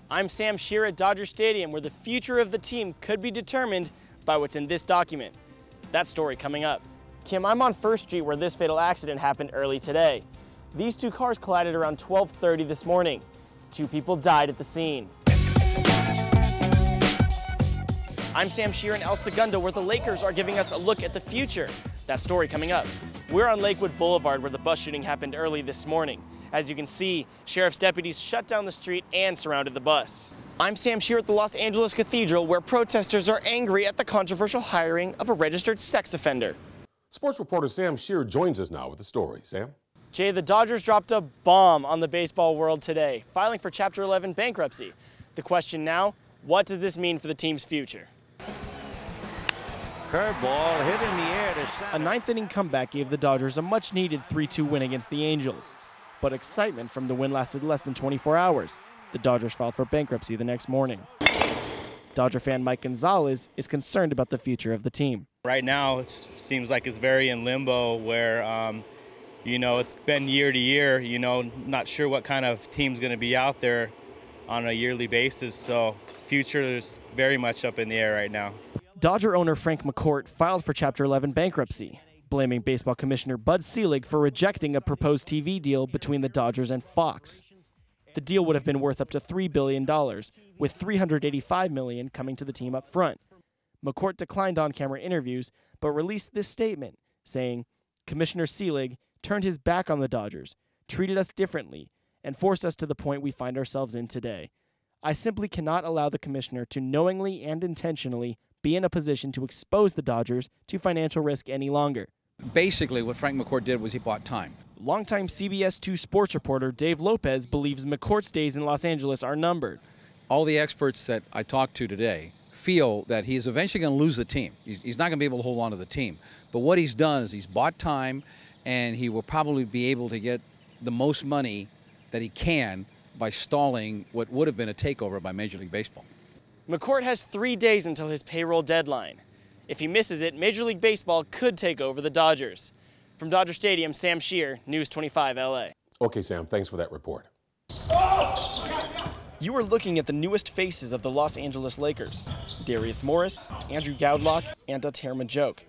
I'm Sam Scherr at Dodger Stadium, where the future of the team could be determined by what's in this document. That story coming up. Kim, I'm on 1st Street where this fatal accident happened early today. These two cars collided around 12:30 this morning. 2 people died at the scene. I'm Sam Scherr in El Segundo, where the Lakers are giving us a look at the future. That story coming up. We're on Lakewood Boulevard, where the bus shooting happened early this morning. As you can see, sheriff's deputies shut down the street and surrounded the bus. I'm Sam Scherr at the Los Angeles Cathedral, where protesters are angry at the controversial hiring of a registered sex offender. Sports reporter Sam Scherr joins us now with the story. Sam? Jay, the Dodgers dropped a bomb on the baseball world today, filing for Chapter 11 bankruptcy. The question now, what does this mean for the team's future? Curveball hit in the air to center. A 9th-inning comeback gave the Dodgers a much-needed 3-2 win against the Angels. But excitement from the win lasted less than 24 hours. The Dodgers filed for bankruptcy the next morning. Dodger fan Mike Gonzalez is concerned about the future of the team. Right now, it seems like it's very in limbo where, it's been year to year, not sure what kind of team's going to be out there on a yearly basis. So future is very much up in the air right now. Dodger owner Frank McCourt filed for Chapter 11 bankruptcy, blaming baseball commissioner Bud Selig for rejecting a proposed TV deal between the Dodgers and Fox. The deal would have been worth up to $3 billion, with $385 million coming to the team up front. McCourt declined on-camera interviews, but released this statement, saying, "Commissioner Selig turned his back on the Dodgers, treated us differently, and forced us to the point we find ourselves in today. I simply cannot allow the commissioner to knowingly and intentionally be in a position to expose the Dodgers to financial risk any longer." Basically, what Frank McCourt did was he bought time. Longtime CBS 2 sports reporter Dave Lopez believes McCourt's days in Los Angeles are numbered. All the experts that I talked to today feel that he's eventually going to lose the team. He's not going to be able to hold on to the team. But what he's done is he's bought time, and he will probably be able to get the most money that he can by stalling what would have been a takeover by Major League Baseball. McCourt has 3 days until his payroll deadline. If he misses it, Major League Baseball could take over the Dodgers. From Dodger Stadium, Sam Scherr, News 25 LA. Okay, Sam, thanks for that report. You are looking at the newest faces of the Los Angeles Lakers: Darius Morris, Andrew Goudlock, and Ater Majoke.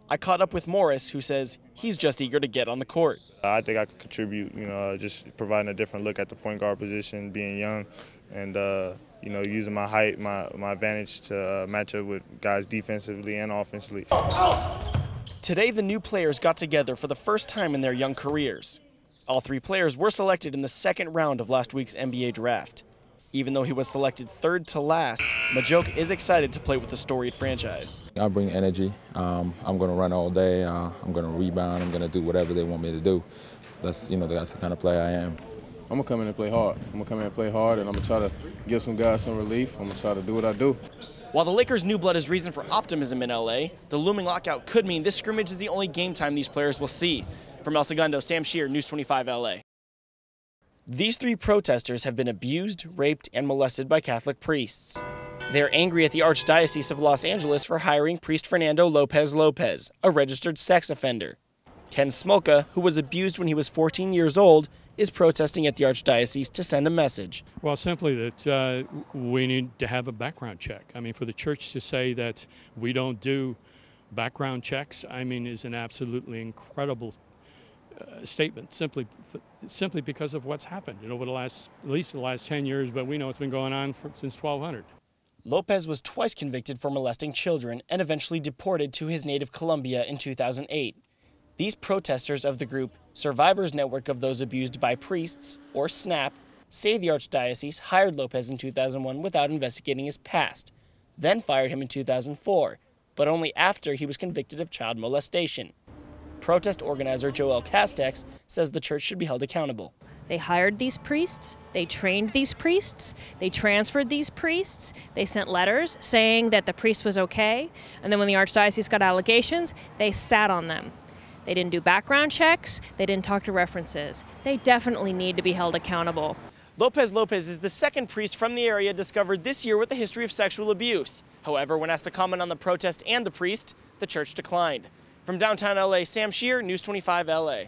I caught up with Morris, who says he's just eager to get on the court. I think I could contribute, just providing a different look at the point guard position, being young, and using my height, my advantage to match up with guys defensively and offensively. Today, the new players got together for the first time in their young careers. All 3 players were selected in the 2nd round of last week's NBA draft. Even though he was selected 3rd to last, Majoke is excited to play with the storied franchise. I bring energy. I'm going to run all day. I'm going to rebound. I'm going to do whatever they want me to do. That's the kind of player I am. I'm going to come in and play hard. I'm going to come in and play hard, and I'm going to try to give some guys some relief. I'm going to try to do what I do. While the Lakers' new blood is reason for optimism in LA, the looming lockout could mean this scrimmage is the only game time these players will see. From El Segundo, Sam Scherr, News 25 LA. These 3 protesters have been abused, raped, and molested by Catholic priests. They're angry at the Archdiocese of Los Angeles for hiring priest Fernando Lopez Lopez, a registered sex offender. Ken Smolka, who was abused when he was 14 years old, is protesting at the Archdiocese to send a message. Well, simply that we need to have a background check. For the church to say that we don't do background checks, is an absolutely incredible statement, simply because of what's happened, over at least the last 10 years, but we know it's been going on since 1200. Lopez was twice convicted for molesting children and eventually deported to his native Colombia in 2008. These protesters of the group Survivors Network of Those Abused by Priests, or SNAP, say the Archdiocese hired Lopez in 2001 without investigating his past, then fired him in 2004, but only after he was convicted of child molestation. Protest organizer Joel Castex says the church should be held accountable. They hired these priests, they trained these priests, they transferred these priests, they sent letters saying that the priest was okay, and then when the Archdiocese got allegations, they sat on them. They didn't do background checks, they didn't talk to references. They definitely need to be held accountable. Lopez is the 2nd priest from the area discovered this year with a history of sexual abuse. However, when asked to comment on the protest and the priest, the church declined. From downtown LA, Sam Scherr, News 25 LA.